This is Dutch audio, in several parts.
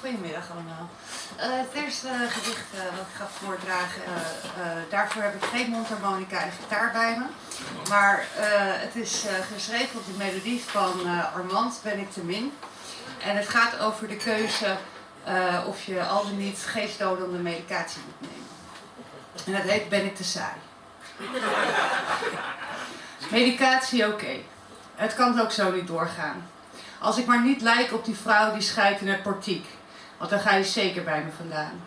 Goedemiddag allemaal. Het eerste gedicht wat ik ga voordragen, daarvoor heb ik geen mondharmonica en gitaar bij me. Maar het is geschreven op de melodie van Armand, Ben ik te min. En het gaat over de keuze of je al dan niet geestdodende medicatie moet nemen. En het heet Ben ik te saai. Medicatie oké. Het kan ook zo niet doorgaan. Als ik maar niet lijk op die vrouw die scheidt in het portiek. Want dan ga je zeker bij me vandaan.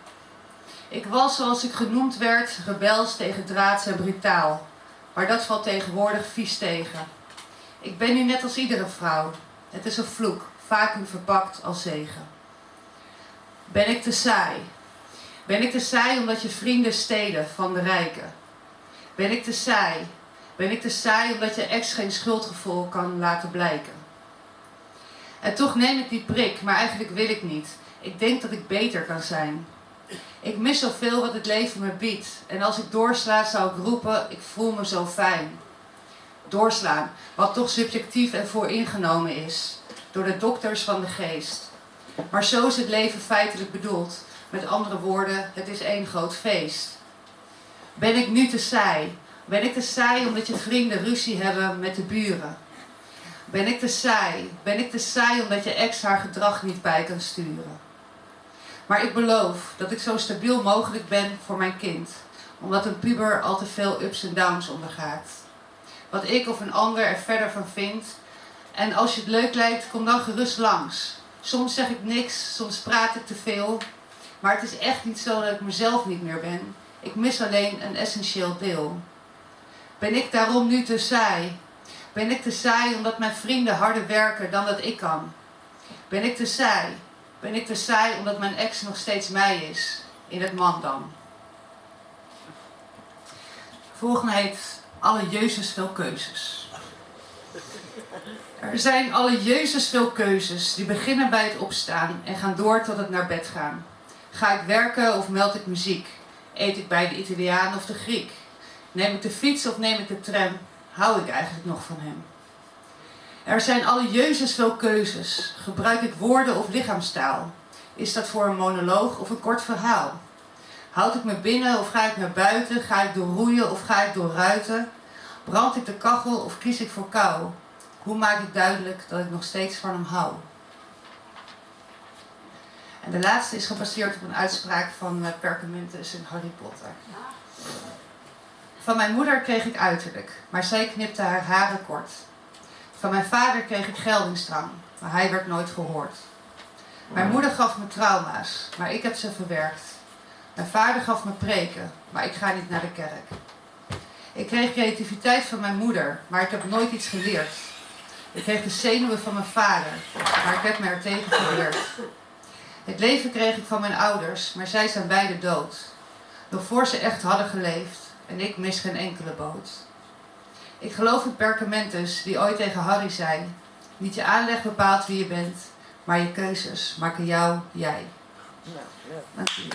Ik was, zoals ik genoemd werd, rebels, tegendraads en brutaal. Maar dat valt tegenwoordig vies tegen. Ik ben nu net als iedere vrouw. Het is een vloek, vacuüm verpakt als zegen. Ben ik te saai? Ben ik te saai omdat je vrienden stelen van de rijken? Ben ik te saai? Ben ik te saai omdat je ex geen schuldgevoel kan laten blijken? En toch neem ik die prik, maar eigenlijk wil ik niet. Ik denk dat ik beter kan zijn. Ik mis zoveel wat het leven me biedt. En als ik doorsla zou ik roepen, ik voel me zo fijn. Doorslaan, wat toch subjectief en vooringenomen is. Door de dokters van de geest. Maar zo is het leven feitelijk bedoeld. Met andere woorden, het is één groot feest. Ben ik nu te saai? Ben ik te saai omdat je vrienden ruzie hebben met de buren? Ben ik te saai? Ben ik te saai omdat je ex haar gedrag niet bij kan sturen? Maar ik beloof dat ik zo stabiel mogelijk ben voor mijn kind. Omdat een puber al te veel ups en downs ondergaat. Wat ik of een ander er verder van vindt. En als je het leuk lijkt, kom dan gerust langs. Soms zeg ik niks, soms praat ik te veel. Maar het is echt niet zo dat ik mezelf niet meer ben. Ik mis alleen een essentieel deel. Ben ik daarom nu te saai? Ben ik te saai omdat mijn vrienden harder werken dan dat ik kan? Ben ik te saai? Ben ik te saai omdat mijn ex nog steeds mij is? In het mandam. Volgende heet Alle Jezus veel keuzes. Er zijn alle Jezus veel keuzes die beginnen bij het opstaan en gaan door tot het naar bed gaan. Ga ik werken of meld ik muziek? Eet ik bij de Italiaan of de Griek? Neem ik de fiets of neem ik de tram? Hou ik eigenlijk nog van hem? Er zijn alle Jezus veel keuzes. Gebruik ik woorden of lichaamstaal? Is dat voor een monoloog of een kort verhaal? Houd ik me binnen of ga ik naar buiten? Ga ik door roeien of ga ik door ruiten? Brand ik de kachel of kies ik voor kou? Hoe maak ik duidelijk dat ik nog steeds van hem hou? En de laatste is gebaseerd op een uitspraak van Perkamentus in Harry Potter. Van mijn moeder kreeg ik uiterlijk, maar zij knipte haar haren kort. Van mijn vader kreeg ik geldingsdrang, maar hij werd nooit gehoord. Mijn moeder gaf me trauma's, maar ik heb ze verwerkt. Mijn vader gaf me preken, maar ik ga niet naar de kerk. Ik kreeg creativiteit van mijn moeder, maar ik heb nooit iets geleerd. Ik kreeg de zenuwen van mijn vader, maar ik heb me er tegen verweerd. Het leven kreeg ik van mijn ouders, maar zij zijn beide dood. Nog voor ze echt hadden geleefd en ik mis geen enkele boot. Ik geloof in Perkamentus die ooit tegen Harry zei: niet je aanleg bepaalt wie je bent, maar je keuzes maken jou jij. Dank je.